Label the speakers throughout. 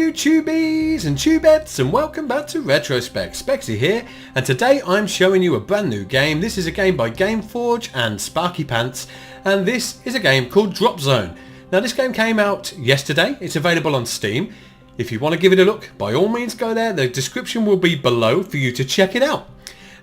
Speaker 1: YouTubies and tubettes, and welcome back to Retrospect. Spexxy here, and today I'm showing you a brand new game. This is a game by Gameforge and Sparky Pants, and this is a game called Dropzone. Now this game came out yesterday. It's available on Steam. If you want to give it a look, by all means go there. The description will be below for you to check it out.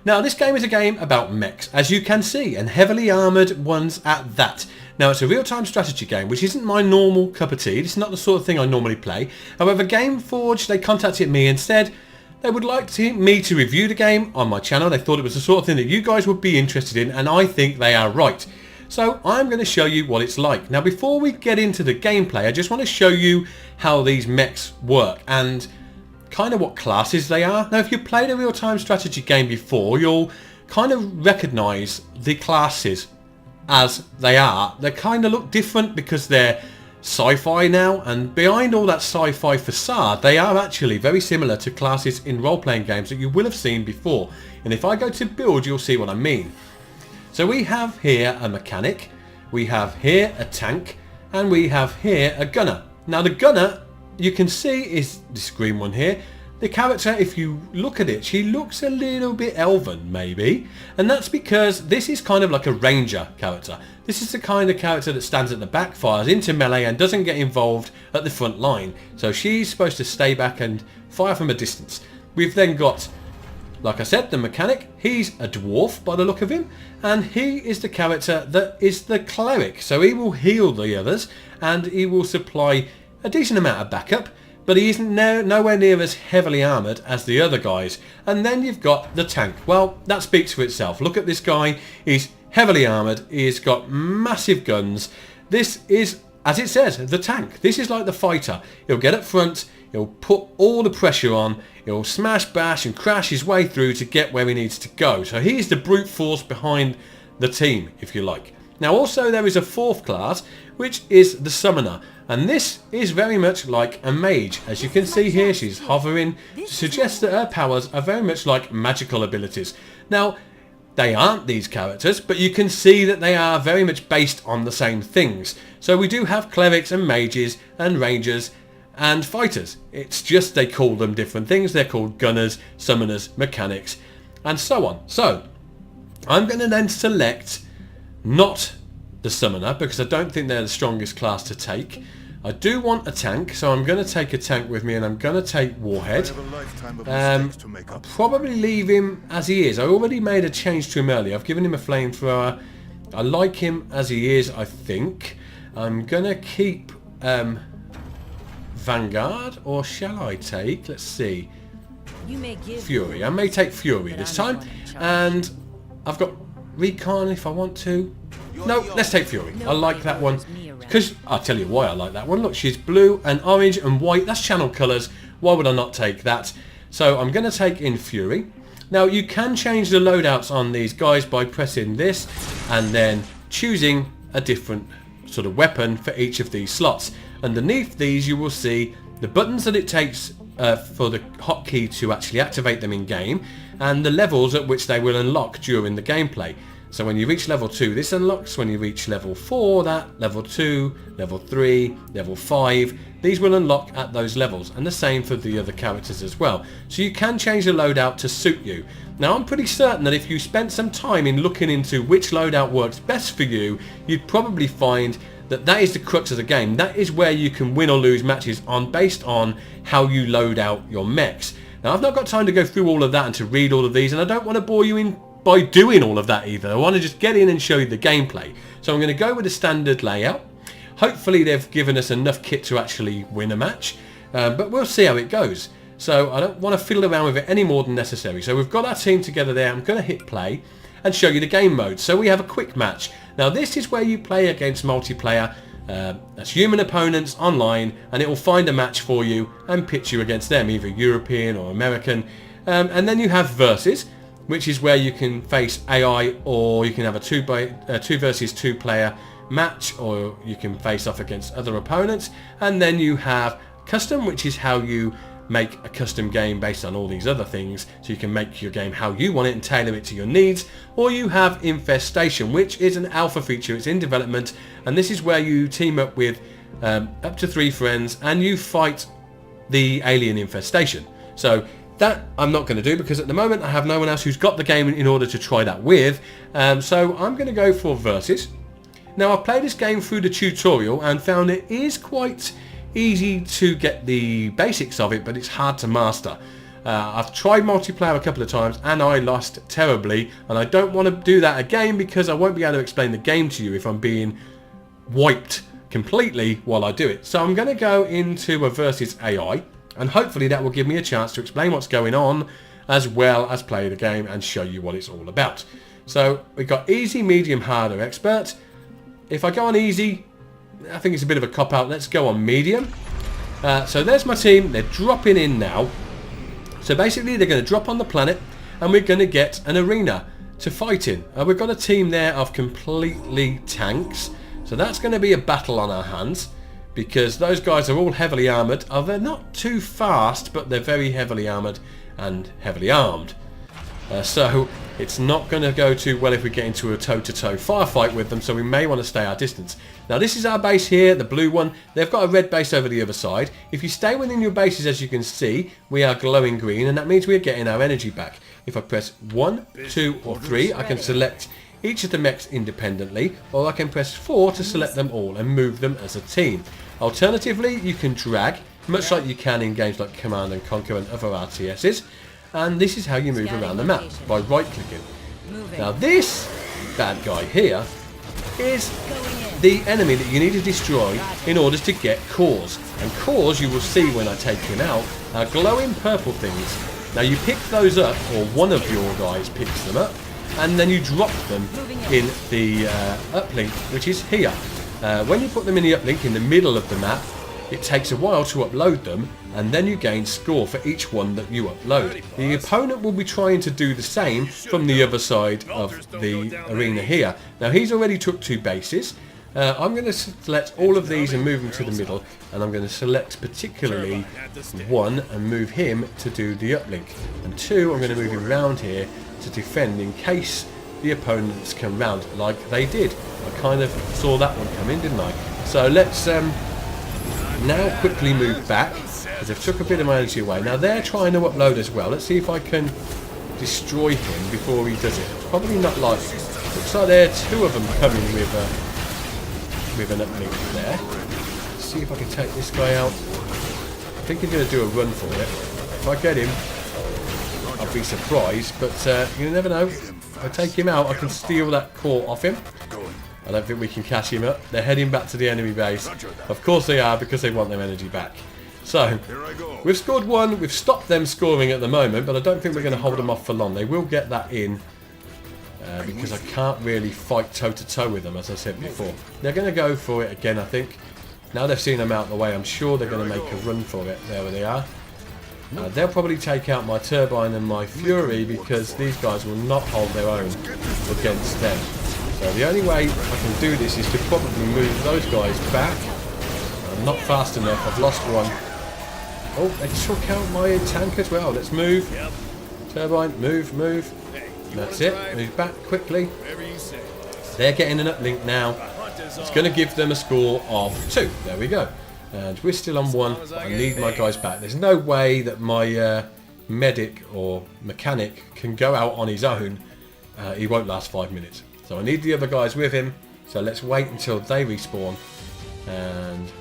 Speaker 1: Now this game is a game about mechs, as you can see, and heavily armoured ones at that. Now it's a real-time strategy game, which isn't my normal cup of tea. It's not the sort of thing I normally play. However, Gameforge, they contacted me and said they would like me to review the game on my channel. They thought it was the sort of thing that you guys would be interested in, and I think they are right. So I'm going to show you what it's like. Now before we get into the gameplay, I just want to show you how these mechs work and kind of what classes they are. Now if you've played a real-time strategy game before, you'll kind of recognise the classes as they are. They kind of look different because they're sci-fi now, and behind all that sci-fi facade they are actually very similar to classes in role-playing games that you will have seen before. And if I go to build, you'll see what I mean. So we have here a mechanic, we have here a tank, and we have here a gunner. Now the gunner, you can see, is this green one here. The character, if you look at it, she looks a little bit elven maybe, and that's because this is kind of like a ranger character. This is the kind of character that stands at the back, fires into melee and doesn't get involved at the front line. So she's supposed to stay back and fire from a distance. We've then got, like I said, the mechanic. He's a dwarf by the look of him, and he is the character that is the cleric. So he will heal the others and he will supply a decent amount of backup, but he isn't nowhere near as heavily armoured as the other guys. And then you've got the tank. Well, that speaks for itself. Look at this guy. He's heavily armoured. He's got massive guns. This is, as it says, the tank. This is like the fighter. He'll get up front. He'll put all the pressure on. He'll smash, bash and crash his way through to get where he needs to go. So he's the brute force behind the team, if you like. Now also there is a fourth class, which is the summoner, and this is very much like a mage. As you can see here, she's hovering to suggest that her powers are very much like magical abilities. Now they aren't these characters, but you can see that they are very much based on the same things. So we do have clerics and mages and rangers and fighters. It's just they call them different things. They're called gunners, summoners, mechanics, and so on. So I'm going to then select not the summoner because I don't think they're the strongest class to take. I do want a tank, so I'm going to take a tank with me, and I'm going to take Warhead. I'll probably leave him as he is. I already made a change to him earlier. I've given him a flamethrower. I like him as he is, I think. I'm going to keep Vanguard, or shall I take, let's see, Fury. I may take Fury this time, and I've got Recon if I want to. No, let's take Fury. I like that one because I'll tell you why I like that one. Look, she's blue and orange and white. That's channel colours. Why would I not take that? So I'm going to take in Fury. Now you can change the loadouts on these guys by pressing this and then choosing a different sort of weapon for each of these slots. Underneath these you will see the buttons that it takes for the hotkey to actually activate them in game, and the levels at which they will unlock during the gameplay. So when you reach level 2 this unlocks, when you reach level 4 that, level 2, level 3, level 5, these will unlock at those levels, and the same for the other characters as well. So you can change the loadout to suit you. Now I'm pretty certain that if you spent some time in looking into which loadout works best for you, you'd probably find that that is the crux of the game. That is where you can win or lose matches based on how you load out your mechs. Now I've not got time to go through all of that and to read all of these, and I don't want to bore you in by doing all of that either. I want to just get in and show you the gameplay. So I'm going to go with the standard layout. Hopefully they've given us enough kit to actually win a match, but we'll see how it goes. So I don't want to fiddle around with it any more than necessary. So we've got our team together there. I'm going to hit play and show you the game mode. So we have a quick match. Now this is where you play against multiplayer. That's human opponents online, and it will find a match for you and pitch you against them, either European or American. And then you have versus, which is where you can face AI, or you can have a 2 versus 2 player match, or you can face off against other opponents. And then you have custom, which is how you make a custom game based on all these other things, so you can make your game how you want it and tailor it to your needs. Or you have Infestation, which is an alpha feature. It's in development, and this is where you team up with up to 3 friends and you fight the alien infestation. So that I'm not going to do because at the moment I have no one else who's got the game in order to try that with. So I'm going to go for versus. Now I've played this game through the tutorial and found it is quite easy to get the basics of it, but it's hard to master. I've tried multiplayer a couple of times and I lost terribly, and I don't want to do that again because I won't be able to explain the game to you if I'm being wiped completely while I do it. So I'm going to go into a versus AI, and hopefully that will give me a chance to explain what's going on as well as play the game and show you what it's all about. So we've got easy, medium, hard or expert. If I go on easy, I think it's a bit of a cop-out. Let's go on medium. So there's my team. They're dropping in now. So basically they're going to drop on the planet and we're going to get an arena to fight in. We've got a team there of completely tanks. So that's going to be a battle on our hands because those guys are all heavily armoured. They're not too fast, but they're very heavily armoured and heavily armed. So it's not going to go too well if we get into a toe-to-toe firefight with them, so we may want to stay our distance. Now this is our base here, the blue one. They've got a red base over the other side. If you stay within your bases, as you can see, we are glowing green, and that means we're getting our energy back. If I press 1, 2 or 3, I can select each of the mechs independently, or I can press 4 to select them all and move them as a team. Alternatively, you can drag, much like you can in games like Command and Conquer and other RTSs. And this is how you move around the map, by right clicking. Now this bad guy here is the enemy that you need to destroy in order to get cores. And cores, you will see when I take him out, are glowing purple things. Now you pick those up, or one of your guys picks them up, and then you drop them in the uplink, which is here. When you put them in the uplink in the middle of the map, it takes a while to upload them, and then you gain score for each one that you upload. The opponent will be trying to do the same from the other side of the arena here. Now he's already took 2 bases. I'm going to select all of these and move them to the middle, and I'm going to select particularly 1 and move him to do the uplink, and 2 I'm going to move him around here to defend in case the opponents come round like they did. I kind of saw that one come in, didn't I? So let's now quickly move back because they've took a bit of my energy away. Now they're trying to upload as well. Let's see if I can destroy him before he does it. It's probably not likely. Looks like there are 2 of them coming with an uplink there. Let's see if I can take this guy out. I think he's going to do a run for it. If I get him, I'll be surprised, but you never know. If I take him out, I can steal that core off him. I don't think we can catch him up. They're heading back to the enemy base. Of course they are, because they want their energy back. So, we've scored 1. We've stopped them scoring at the moment, but I don't think we're going to hold them off for long. They will get that in, because I can't really fight toe-to-toe with them, as I said before. They're going to go for it again, I think. Now they've seen them out of the way, I'm sure they're going to make a run for it. There they are. They'll probably take out my Turbine and my Fury, because these guys will not hold their own against them. So the only way I can do this is to probably move those guys back. I'm not fast enough, I've lost 1. Oh, they took out my tank as well. Let's move. Turbine, move. That's it, move back quickly. They're getting an uplink now. It's going to give them a score of 2. There we go. And we're still on 1, but I need my guys back. There's no way that my medic or mechanic can go out on his own. He won't last 5 minutes. So I need the other guys with him. So let's wait until they respawn. And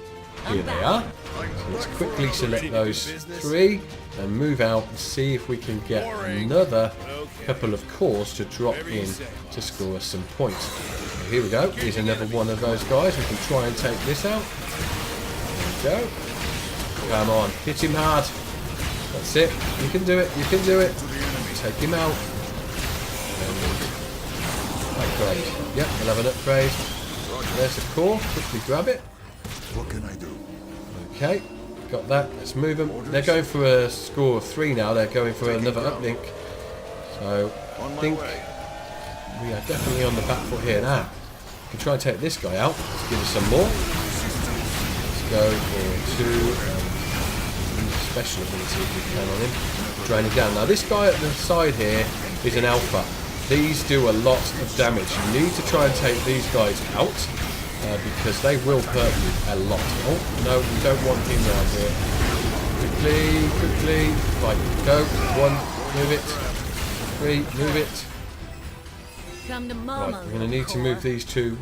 Speaker 1: here they are. So let's quickly select those 3 and move out and see if we can get another couple of cores to drop in to score us some points. So here we go. Here's another one of those guys. We can try and take this out. There we go. Come on. Hit him hard. That's it. You can do it. You can do it. Take him out. Upgrade. Yep, we'll have an upgrade. There's a core. Quickly grab it.
Speaker 2: What can I do?
Speaker 1: Okay, got that. Let's move them. They're going for a score of 3 now. They're going for another uplink. So I think we are definitely on the back foot here now. We can try and take this guy out. Let's give us some more. Let's go for 2 special ability if we can on him. Drain him down. Now this guy at the side here is an alpha. These do a lot of damage. You need to try and take these guys out because they will hurt you a lot. Oh no, we don't want him around here. Quickly. Right, go. 1, move it. 3, move it.
Speaker 2: Come to
Speaker 1: Right,
Speaker 2: mama.
Speaker 1: we're going to need to move these two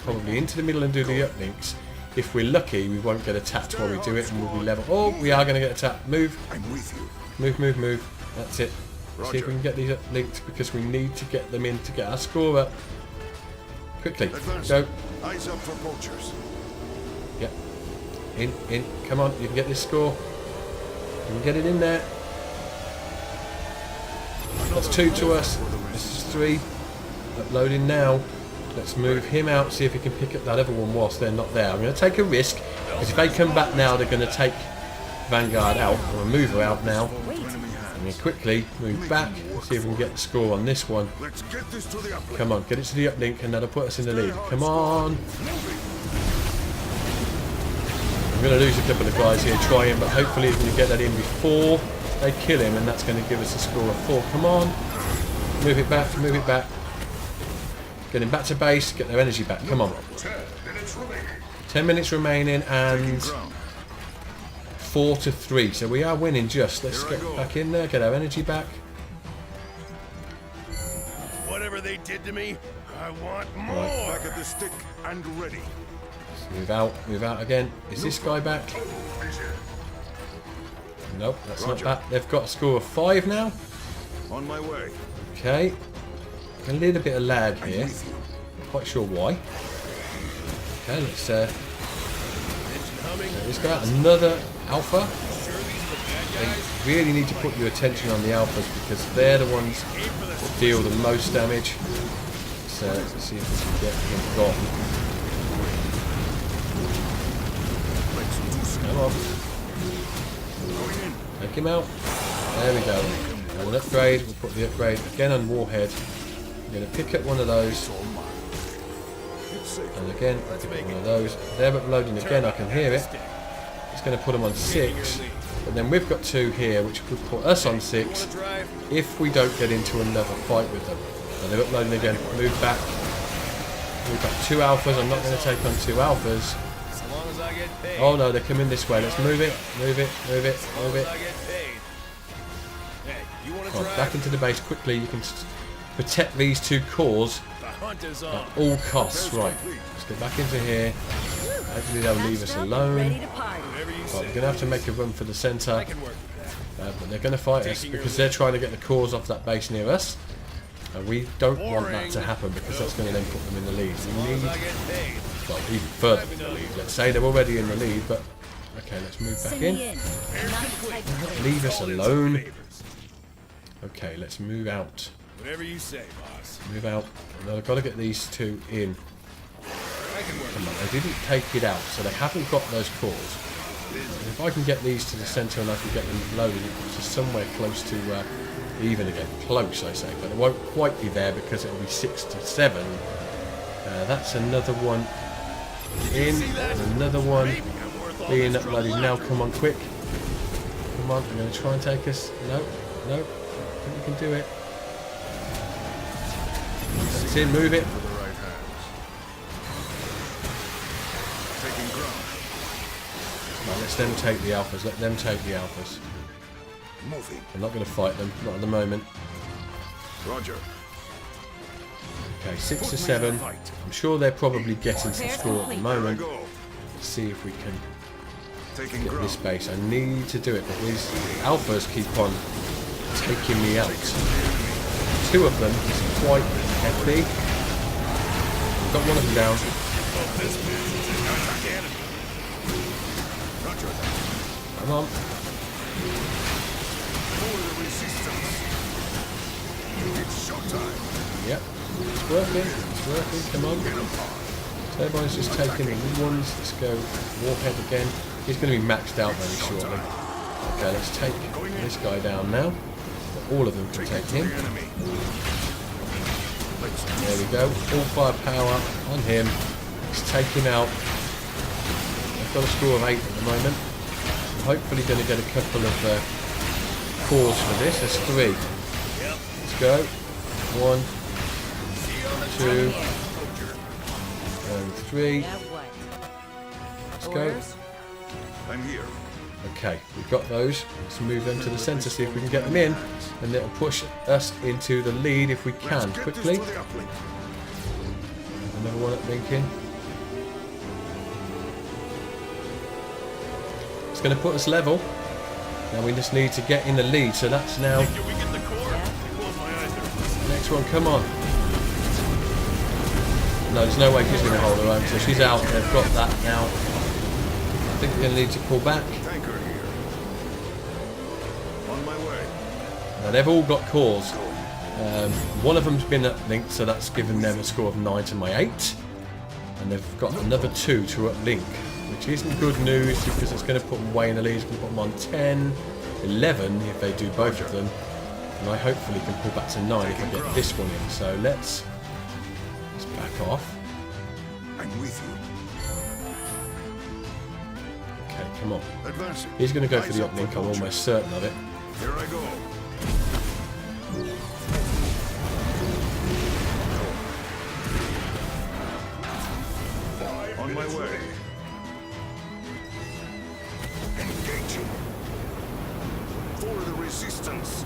Speaker 1: probably into the middle and do the uplinks. If we're lucky, we won't get attacked while we do it and we'll be level. Oh, we are going to get attacked. Move.
Speaker 3: I'm with you.
Speaker 1: Move. That's it. See if we can get these uplinked because we need to get them in to get our score up. Quickly.
Speaker 3: F1rst,
Speaker 1: Go.
Speaker 3: eyes up for poachers.
Speaker 1: Yep. In. Come on, you can get this score. You can get it in there. That's 2 to us. This is 3. Uploading now. Let's move him out, see if he can pick up that other one whilst they're not there. I'm going to take a risk, because if they come back now, they're going to take Vanguard out. I'm going to move her out now. I'm going to quickly move back, see if we can get the score on this one.
Speaker 3: Let's get this to the uplink.
Speaker 1: Come on, get it to the uplink, and that'll put us in the lead. Come on. I'm going to lose a couple of guys here trying, but hopefully we can get that in before they kill him, and that's going to give us a score of 4. Come on. Move it back. Get him back to base, get their energy back. Come on. 10 minutes remaining and 4 to 3. So we are winning just. Let's get back in there, get our energy back.
Speaker 3: Whatever they did to me, I want more. Back at the stick and ready.
Speaker 1: Move out again. Is this guy back? Nope, that's not back. They've got a score of 5 now.
Speaker 3: On my way.
Speaker 1: Okay. A little bit of lag here. Not quite sure why. Okay, let's let this go out. Another alpha. They really need to put your attention on the alphas because they're the ones that deal the most damage. So let's see if we can get them gone. Come on. Take him out. There we go. And an upgrade. We'll put the upgrade again on Warhead. I'm going to pick up one of those. And again, pick up one of those. They're uploading again, I can hear it. It's going to put them on 6. But then we've got 2 here, which could put us on 6 if we don't get into another fight with them. And they're uploading again. Move back. We've got 2 alphas. I'm not going to take on 2 alphas. Oh no, they're coming this way. Let's move it. Come on, back into the base quickly. You can protect these 2 cores at all costs. Right, let's get back into here. Hopefully they'll leave us alone. Right, we're going to have to make a run for the centre. But they're going to fight us because they're trying to get the cores off that base near us. And we don't want that to happen because that's going to then put them in the lead. We need, well, even further in the lead. Let's say they're already in the lead, but okay, let's move back in. Leave us alone. Okay, let's move out.
Speaker 3: Whatever you say, boss.
Speaker 1: Move out. Now I've got to get these 2 in. Come on, they didn't take it out, so they haven't got those cores. And if I can get these to the centre and I can get them loaded, it's just somewhere close to even again. Close, I say, but it won't quite be there because it'll be 6 to 7. That's another one in, and another one being uploaded now. Come on, quick. Come on, I'm going to try and take us. No. I think we can do it. That's it, move it. Right, let's them take the alphas. Let them take the alphas. I'm not going to fight them, not at the moment.
Speaker 3: Roger.
Speaker 1: Okay, 6 to 7. I'm sure they're probably getting some score at the moment. Let's see if we can get this base. I need to do it, but these alphas keep on taking me out. 2 of them is quite hefty. I've got one of them down. Come on. Yep, it's working, come on. Turbine's just taking the good ones. Let's go Warhead again. He's going to be maxed out very shortly. Okay, let's take this guy down now. All of them can take him. There we go. All firepower on him. Let's take him out. I've got a score of 8 at the moment. I'm hopefully going to get a couple of cores for this. There's 3. Let's go. 1, 2, and 3. Let's go.
Speaker 3: I'm here.
Speaker 1: Okay, we've got those. Let's move them to the centre, see if we can get them in, and it'll push us into the lead if we can. Quickly. Another one at Lincoln. It's going to put us level. Now we just need to get in the lead, so that's now... Next one, come on. No, there's no way she's going to hold her own, so she's out. They've got that now. I think we're going to need to pull back. Now they've all got cores. One of them's been uplinked, so that's given them a score of 9 to my 8. And they've got another 2 to uplink, which isn't good news because it's going to put them way in the lead. It's going to put them on 10, 11 if they do both of them. And I hopefully can pull back to 9 if I get this one in. So let's back off.
Speaker 3: I'm with you.
Speaker 1: Okay, come on. He's going to go for the uplink, I'm almost certain of it.
Speaker 3: Here I go. On my way. Engaging. For the resistance.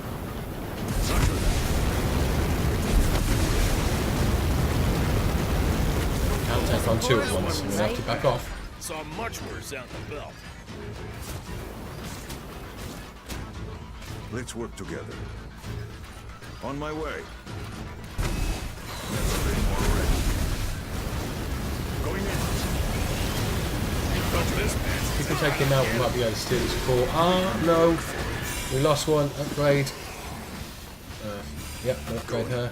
Speaker 1: Can't take on 2 at once, I'm going to have to back off.
Speaker 4: Saw much worse out in the belt.
Speaker 3: Let's work together. On my way. Going in.
Speaker 1: If we can take him out, we might be able to steal his core. Ah, no. We lost one. Upgrade. Yep, we'll upgrade her.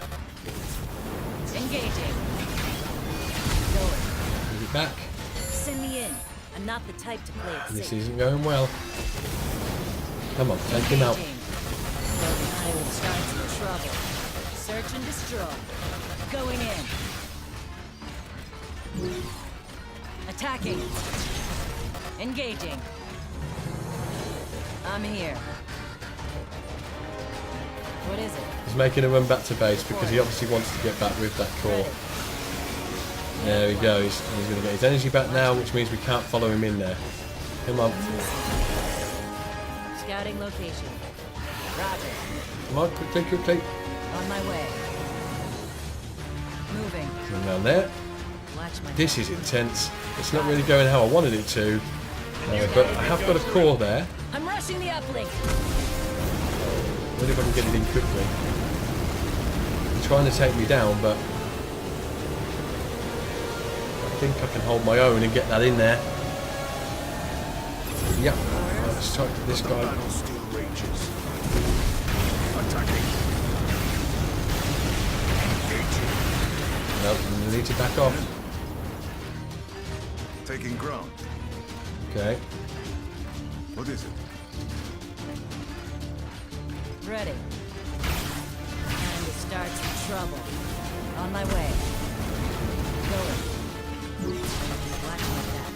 Speaker 2: Engaging.
Speaker 1: Move it back.
Speaker 2: Send me in. I'm not the type to play it
Speaker 1: This
Speaker 2: safe.
Speaker 1: isn't going well. Come on, take him out.
Speaker 2: I will start some trouble. Search and destroy. Going in. Attacking. Engaging. I'm here. What is it?
Speaker 1: He's making a run back to base because he obviously wants to get back with that core. There he goes. And he's going to get his energy back now, which means we can't follow him in there. Come on.
Speaker 2: Scouting location. Roger.
Speaker 1: Come on, quickly, quickly.
Speaker 2: On my way. Moving.
Speaker 1: Come down there.
Speaker 2: Watch my
Speaker 1: This is intense. It's not really going how I wanted it to. But I have got a core there.
Speaker 2: I'm rushing the uplink.
Speaker 1: Wonder if I can get it in quickly. He's trying to take me down, but I think I can hold my own and get that in there. Yep. Right, let's talk to this guy.
Speaker 3: Battle still rages. Attacking. Engaging.
Speaker 1: Nope, I need to back off.
Speaker 3: Taking ground.
Speaker 1: Okay.
Speaker 3: What is it?
Speaker 2: Ready. Time to start some trouble. On my way. Going. Watch my back.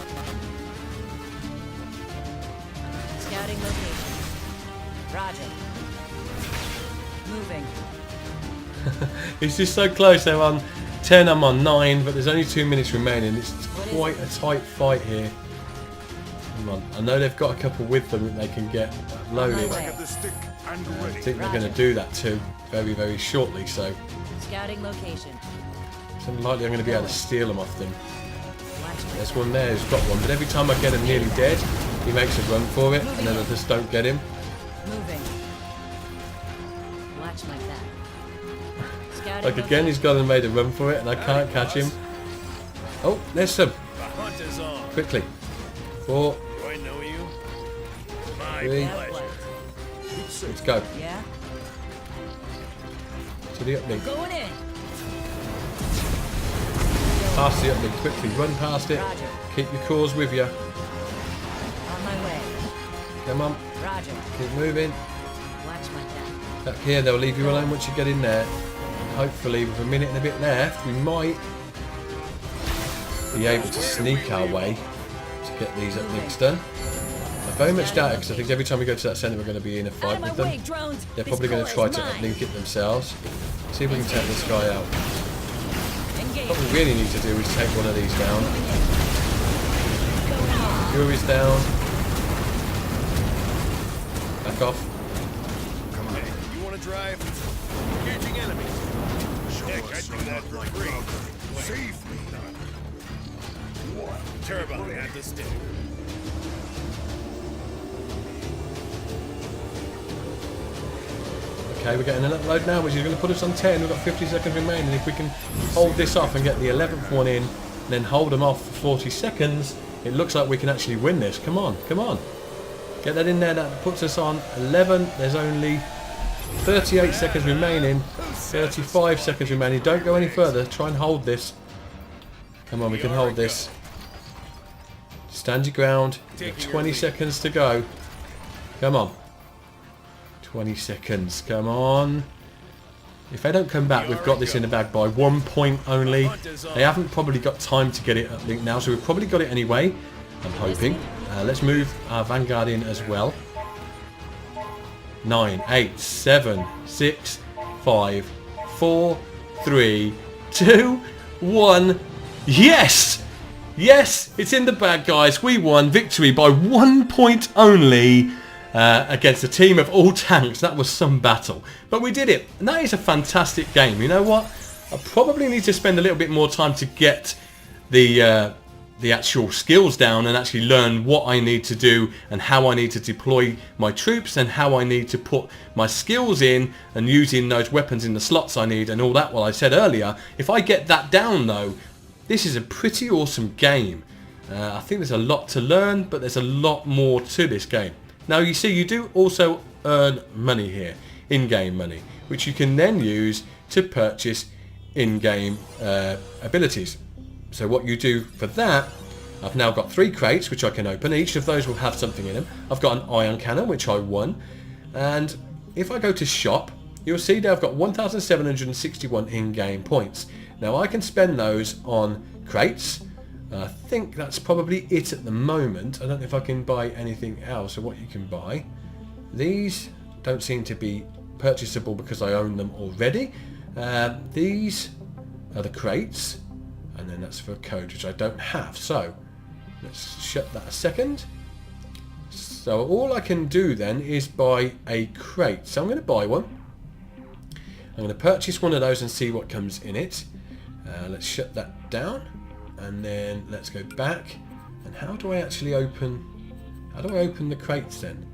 Speaker 2: Scouting location. Roger. Moving.
Speaker 1: It's just so close. They're on 10, I'm on 9, but there's only 2 minutes remaining. It's quite a tight fight here. Come on. I know they've got a couple with them that they can get loaded.
Speaker 2: Back
Speaker 3: At the stick and
Speaker 1: I
Speaker 3: ready.
Speaker 1: think they're going to do that too very, very shortly, so
Speaker 2: Scouting location.
Speaker 1: it's unlikely I'm going to be able to steal them off them.
Speaker 2: Watch my
Speaker 1: There's one there who's got one, but every time I get him nearly dead, he makes a run for it, and then I just don't get him.
Speaker 2: moving. Watch my back. Scouting
Speaker 1: Like again, he's gone and made a run for it, and I can't catch him. Oh, there's some.
Speaker 4: The hunt is on.
Speaker 1: Quickly. 4,
Speaker 4: Do I know you? My
Speaker 1: 3,
Speaker 4: pleasure.
Speaker 1: let's go.
Speaker 2: Yeah?
Speaker 1: To the uplink.
Speaker 2: Going in.
Speaker 1: Past the uplink, quickly. Run past it.
Speaker 2: Roger.
Speaker 1: Keep your cores with you.
Speaker 2: On my way.
Speaker 1: Come on.
Speaker 2: Roger.
Speaker 1: Keep moving.
Speaker 2: Watch my back.
Speaker 1: Back here, they'll leave you alone once you get in there. And hopefully, with a minute and a bit left, we might be able to sneak our way to get these uplinks done. I very much doubt it, because I think every time we go to that centre, we're going to be in a
Speaker 2: Out
Speaker 1: fight
Speaker 2: of my
Speaker 1: with them.
Speaker 2: way, drones.
Speaker 1: They're
Speaker 2: This
Speaker 1: probably going to
Speaker 2: core
Speaker 1: try
Speaker 2: is
Speaker 1: to
Speaker 2: mine.
Speaker 1: uplink it themselves. See if we can take this guy out.
Speaker 2: Engage.
Speaker 1: What we really need to do is take one of these down.
Speaker 2: Going in.
Speaker 1: Fury's down. Back off.
Speaker 3: Come on.
Speaker 4: Hey, you want to drive? Engaging enemies. Heck, I'd do that for free.
Speaker 3: Save me.
Speaker 4: Turbine at the stick.
Speaker 1: Okay, we're getting an upload now, which is going to put us on 10. We've got 50 seconds remaining. If we can hold this off and get the 11th one in, then hold them off for 40 seconds, it looks like we can actually win this. Come on, come on. Get that in there. That puts us on 11. There's only 38 seconds remaining. 35 seconds remaining. Don't go any further. Try and hold this. Come on, we can hold this. Stand your ground. 20 seconds to go. Come on. 20 seconds. Come on. If they don't come back, we've got this in the bag by 1 point only. They haven't probably got time to get it up linked now, so we've probably got it anyway. I'm hoping. Let's move our Vanguard in as well. 9, 8, 7, 6, 5, 4, 3, 2, 1. Yes! Yes! It's in the bag, guys. We won. Victory by 1 point only. Against a team of all tanks. That was some battle, but we did it, and that is a fantastic game. You know what, I probably need to spend a little bit more time to get the actual skills down and actually learn what I need to do and how I need to deploy my troops and how I need to put my skills in and using those weapons in the slots I need and all that. Well, I said earlier, if I get that down though, this is a pretty awesome game. I think there's a lot to learn, but there's a lot more to this game. Now you see, you do also earn money here, in-game money, which you can then use to purchase in-game abilities. So what you do for that, I've now got 3 crates which I can open. Each of those will have something in them. I've got an ion cannon which I won, and if I go to shop, you'll see that I've got 1,761 in-game points. Now I can spend those on crates. I think that's probably it at the moment. I don't know if I can buy anything else or what you can buy. These don't seem to be purchasable because I own them already. These are the crates, and then that's for a code which I don't have. So let's shut that a second. So all I can do then is buy a crate. So I'm going to buy one. I'm going to purchase one of those and see what comes in it. Let's shut that down. And then let's go back. And how do I actually open... How do I open the crates then?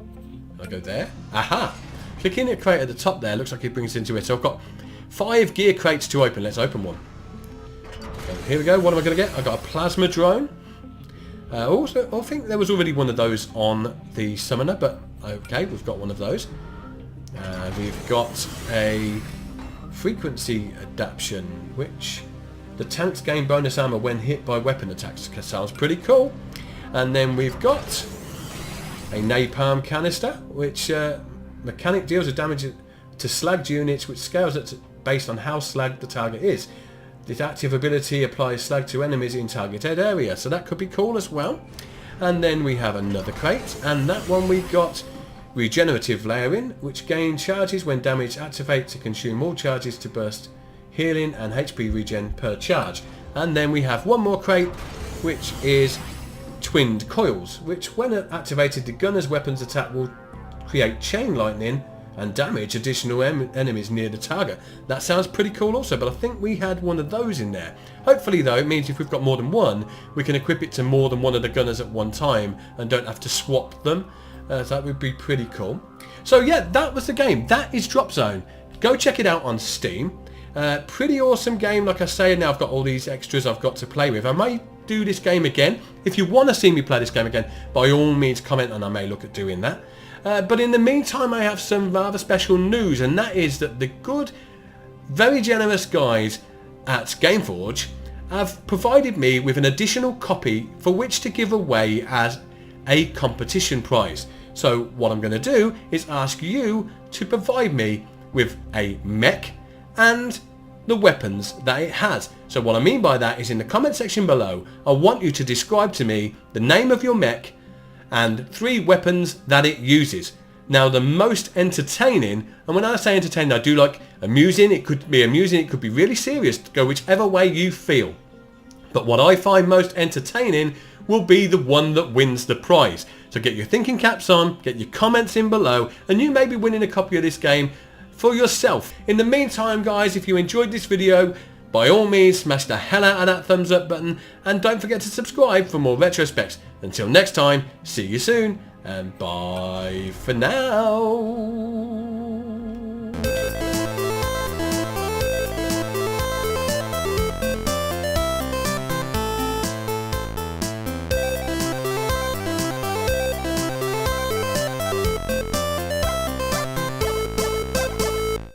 Speaker 1: I go there. Aha! Clicking a crate at the top there looks like it brings into it. So I've got 5 gear crates to open. Let's open one. So here we go. What am I going to get? I've got a plasma drone. Also, I think there was already one of those on the summoner, but okay, we've got one of those. We've got a frequency adaptation, which... The tanks gain bonus armor when hit by weapon attacks. Sounds pretty cool. And then we've got a napalm canister, which mechanic deals a damage to slagged units, which scales it based on how slagged the target is. This active ability applies slag to enemies in targeted area, so that could be cool as well. And then we have another crate, and that one we got regenerative layering, which gain charges when damage activates to consume all charges to burst healing and HP regen per charge. And then we have one more crate, which is twinned coils, which when activated, the gunner's weapons attack will create chain lightning and damage additional enemies near the target. That sounds pretty cool also, but I think we had one of those in there. Hopefully though, it means if we've got more than one, we can equip it to more than one of the gunners at one time and don't have to swap them. So that would be pretty cool. So yeah, that was the game. That is Dropzone. Go check it out on Steam. Pretty awesome game, like I say. Now I've got all these extras I've got to play with. I may do this game again. If you want to see me play this game again, by all means comment and I may look at doing that. But in the meantime, I have some rather special news, and that is that the good, very generous guys at Gameforge have provided me with an additional copy for which to give away as a competition prize. So what I'm going to do is ask you to provide me with a mech and the weapons that it has. So what I mean by that is in the comment section below, I want you to describe to me the name of your mech and 3 weapons that it uses. Now the most entertaining, and when I say entertaining, I do like amusing. It could be amusing, it could be really serious, go whichever way you feel. But what I find most entertaining will be the one that wins the prize. So get your thinking caps on, get your comments in below, and you may be winning a copy of this game for yourself. In the meantime guys, if you enjoyed this video, by all means smash the hell out of that thumbs up button, and don't forget to subscribe for more retrospects. Until next time, see you soon, and bye for now.